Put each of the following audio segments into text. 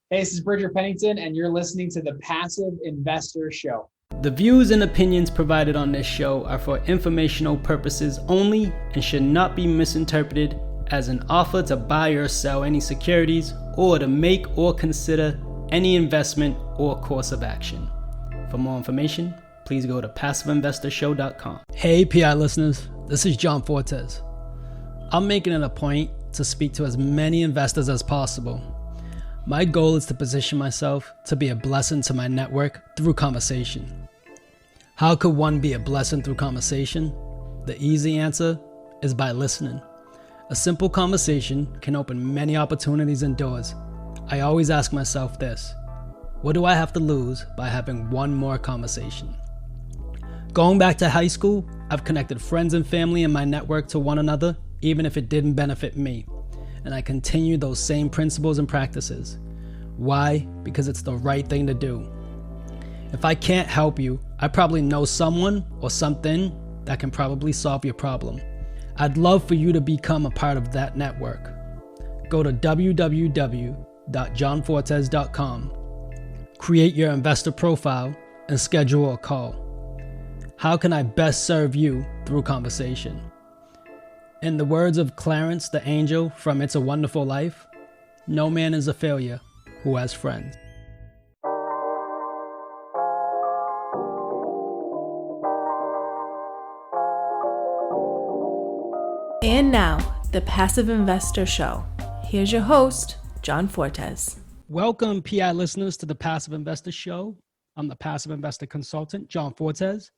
Hey, this is Bridger Pennington, and you're listening to the Passive Investor Show. The views and opinions provided on this show are for informational purposes only and should not be misinterpreted as an offer to buy or sell any securities or to make or consider any investment or course of action. For more information, please go to PassiveInvestorShow.com. Hey PI listeners, this is John Fortes. I'm making it a point to speak to as many investors as possible. My goal is to position myself to be a blessing to my network through conversation. How could one be a blessing through conversation? The easy answer is by listening. A simple conversation can open many opportunities and doors. I always ask myself this: what do I have to lose by having one more conversation? Going back to high school, I've connected friends and family in my network to one another, even if it didn't benefit me. And I continue those same principles and practices. Why? Because it's the right thing to do. If I can't help you, I probably know someone or something that can probably solve your problem. I'd love for you to become a part of that network. Go to www.johnfortes.com, create your investor profile, and schedule a call. How can I best serve you through conversation? In the words of Clarence the Angel from It's a Wonderful Life, no man is a failure who has friends. And now, the Passive Investor Show. Here's your host, John Fortes. Welcome, PI listeners, to the Passive Investor Show. I'm the Passive Investor Consultant, John Fortes,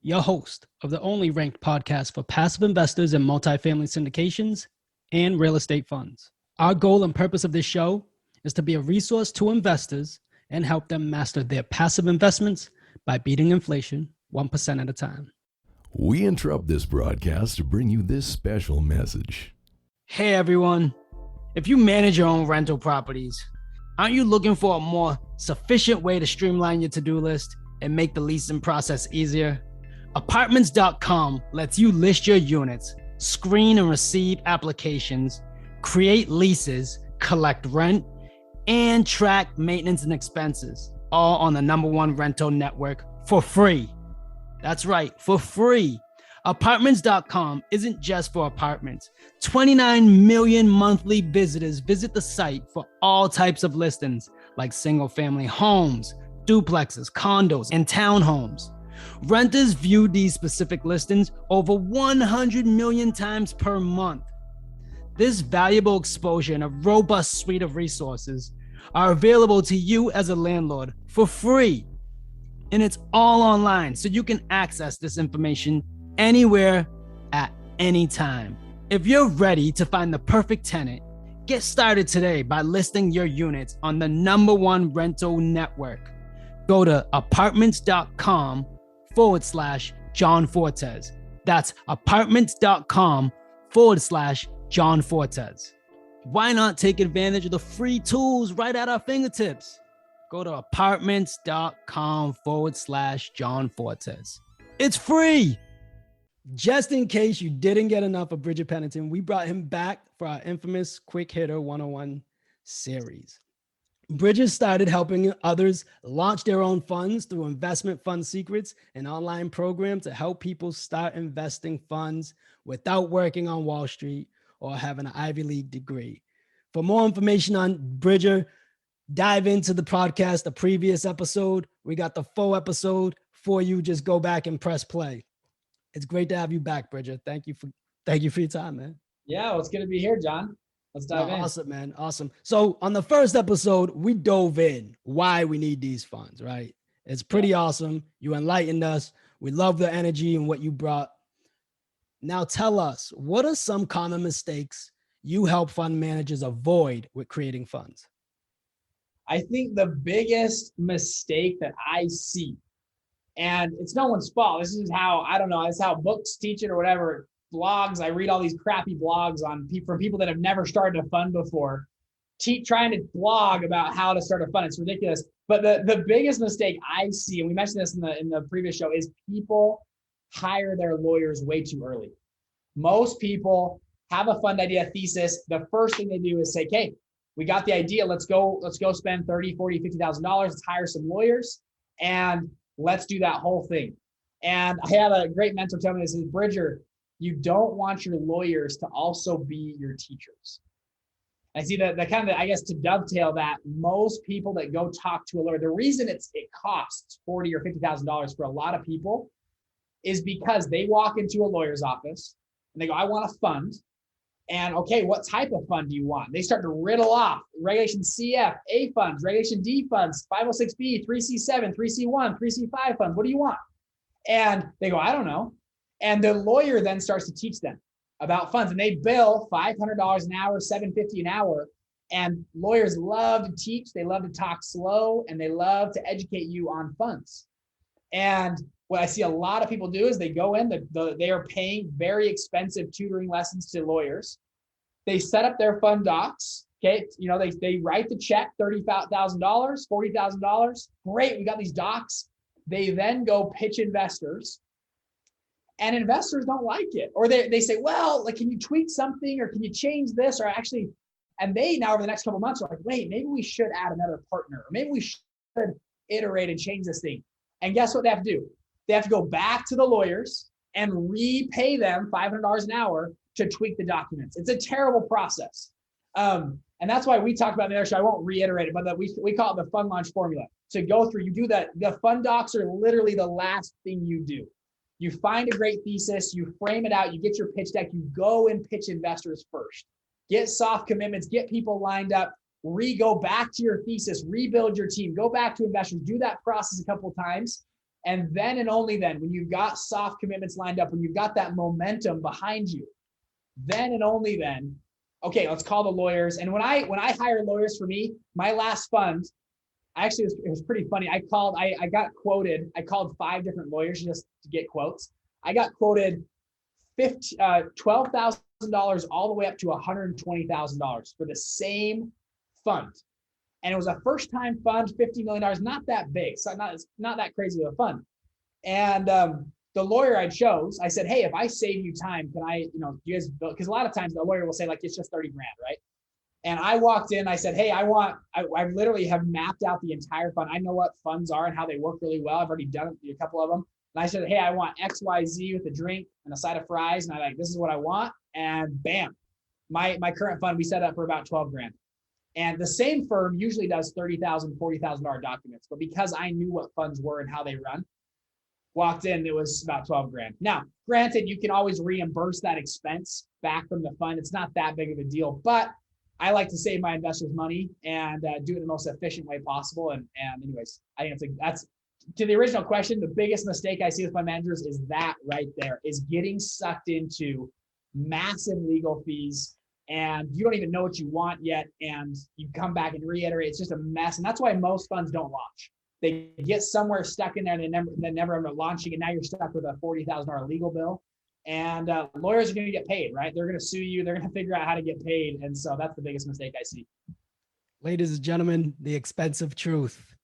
your host of the only ranked podcast for passive investors in multifamily syndications and real estate funds. Our goal and purpose of this show is to be a resource to investors and help them master their passive investments by beating inflation 1% at a time. We interrupt this broadcast to bring you this special message. Hey everyone, if you manage your own rental properties, aren't you looking for a more sufficient way to streamline your to-do list and make the leasing process easier? Apartments.com lets you list your units, screen and receive applications, create leases, collect rent, and track maintenance and expenses, all on the #1 rental network for free. That's right, for free. Apartments.com isn't just for apartments. 29 million monthly visitors visit the site for all types of listings, like single-family homes, duplexes, condos, and townhomes. Renters view these specific listings over 100 million times per month. This valuable exposure and a robust suite of resources are available to you as a landlord for free. And it's all online, so you can access this information anywhere at any time. If you're ready to find the perfect tenant, get started today by listing your units on the #1 rental network. Go to apartments.com/John Fortes. That's apartments.com/John Fortes. Why not take advantage of the free tools right at our fingertips? Go to apartments.com/John Fortes. It's free. Just in case you didn't get enough of Bridger Pennington, we brought him back for our infamous Quick Hitter 101 series. Bridger started helping others launch their own funds through Investment Fund Secrets, an online program to help people start investing funds without working on Wall Street or having an Ivy League degree. For more information on Bridger, dive into the podcast, the previous episode. We got the full episode for you. Just go back and press play. It's great to have you back, Bridger. Thank you for your time, man. Yeah, well, it's good to be here, John. Let's dive in. Awesome, man. Awesome. So on the first episode, we dove in why we need these funds, right? It's pretty awesome. You enlightened us. We love the energy and what you brought. Now tell us, what are some common mistakes you help fund managers avoid with creating funds? I think the biggest mistake that I see, and it's no one's fault. This is how, I don't know, it's how books teach it or whatever. Blogs, I read all these crappy blogs from people that have never started a fund before, trying to blog about how to start a fund. It's ridiculous. But the biggest mistake I see, and we mentioned this in the previous show, is people hire their lawyers way too early. Most people have a fund idea thesis. The first thing they do is say, okay, we got the idea. Let's go spend $30,000, $40,000, $50,000. Let's hire some lawyers and let's do that whole thing. And I had a great mentor tell me this: is Bridger, you don't want your lawyers to also be your teachers. I see that kind of, I guess, to dovetail that, most people that go talk to a lawyer, the reason it costs $40,000 or $50,000 for a lot of people is because they walk into a lawyer's office and they go, I want a fund. And okay, what type of fund do you want? They start to riddle off Regulation CF, A funds, Regulation D funds, 506B, 3C7, 3C1, 3C5 funds. What do you want? And they go, I don't know. And the lawyer then starts to teach them about funds, and they bill $500 an hour, $750 an hour. And lawyers love to teach, they love to talk slow, and they love to educate you on funds. And what I see a lot of people do is they go in, they are paying very expensive tutoring lessons to lawyers. They set up their fund docs. Okay, they write the check, $30,000, $40,000. Great, we got these docs. They then go pitch investors. And investors don't like it. Or they say, well, like, can you tweak something, or can you change this? Or actually, and they now over the next couple of months are like, wait, maybe we should add another partner. Or maybe we should iterate and change this thing. And guess what they have to do? They have to go back to the lawyers and repay them $500 an hour to tweak the documents. It's a terrible process. And that's why we talked about in the other show. I won't reiterate it, but we call it the fund launch formula. To go through, you do that. The fund docs are literally the last thing you do. You find a great thesis, you frame it out, you get your pitch deck, you go and pitch investors first. Get soft commitments, get people lined up, go back to your thesis, rebuild your team, go back to investors, do that process a couple of times. And then and only then, when you've got soft commitments lined up, when you've got that momentum behind you, then and only then, okay, let's call the lawyers. And when I hire lawyers for me, my last fund, actually, it was pretty funny. I called 5 different lawyers just to get quotes. I got quoted $12,000 all the way up to $120,000 for the same fund. And it was a first-time fund, $50 million, not that big. So it's not that crazy of a fund. And the lawyer I chose, I said, hey, if I save you time, can I, you guys, because a lot of times the lawyer will say, like, it's just 30 grand, right? And I walked in, I said, hey, I literally have mapped out the entire fund. I know what funds are and how they work really well. I've already done a couple of them. And I said, hey, I want XYZ with a drink and a side of fries. And this is what I want. And bam, my current fund, we set up for about 12 grand. And the same firm usually does $30,000, $40,000 documents. But because I knew what funds were and how they run, walked in, it was about 12 grand. Now, granted, you can always reimburse that expense back from the fund. It's not that big of a deal, but I like to save my investors money and do it in the most efficient way possible. And anyways, I think that's to the original question. The biggest mistake I see with my managers is that right there, is getting sucked into massive legal fees, and you don't even know what you want yet. And you come back and reiterate. It's just a mess. And that's why most funds don't launch. They get somewhere stuck in there and they never end up launching. And now you're stuck with a $40,000 legal bill. And lawyers are going to get paid, right? They're going to sue you. They're going to figure out how to get paid. And so that's the biggest mistake I see. Ladies and gentlemen, the expensive truth.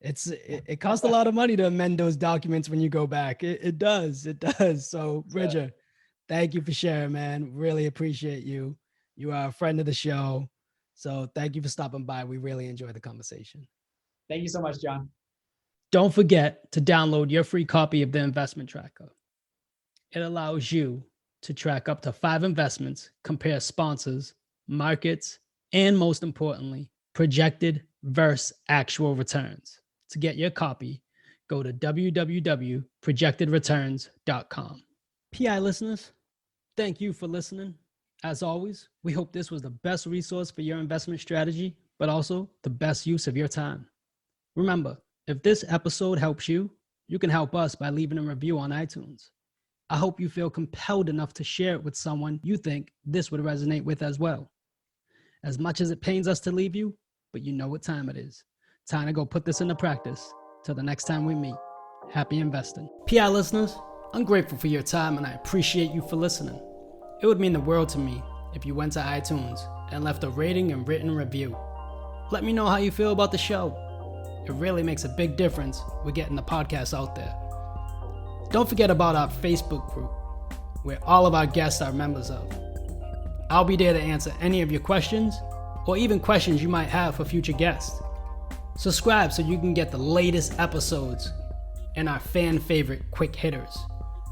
It costs a lot of money to amend those documents when you go back. It does. So Bridger, thank you for sharing, man. Really appreciate you. You are a friend of the show. So thank you for stopping by. We really enjoyed the conversation. Thank you so much, John. Don't forget to download your free copy of the investment tracker. It allows you to track up to 5 investments, compare sponsors, markets, and most importantly, projected versus actual returns. To get your copy, go to www.projectedreturns.com. PI listeners, thank you for listening. As always, we hope this was the best resource for your investment strategy, but also the best use of your time. Remember, if this episode helps you, you can help us by leaving a review on iTunes. I hope you feel compelled enough to share it with someone you think this would resonate with as well. As much as it pains us to leave you, but you know what time it is. Time to go put this into practice. Till the next time we meet, happy investing. PI listeners, I'm grateful for your time and I appreciate you for listening. It would mean the world to me if you went to iTunes and left a rating and written review. Let me know how you feel about the show. It really makes a big difference with getting the podcast out there. Don't forget about our Facebook group, where all of our guests are members of. I'll be there to answer any of your questions or even questions you might have for future guests. Subscribe so you can get the latest episodes and our fan favorite quick hitters.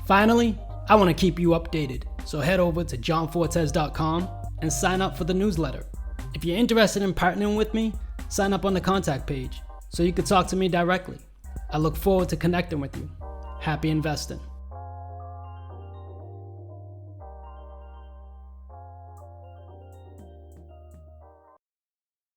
Finally, I want to keep you updated, so head over to johnfortes.com and sign up for the newsletter. If you're interested in partnering with me, sign up on the contact page so you can talk to me directly. I look forward to connecting with you. Happy investing.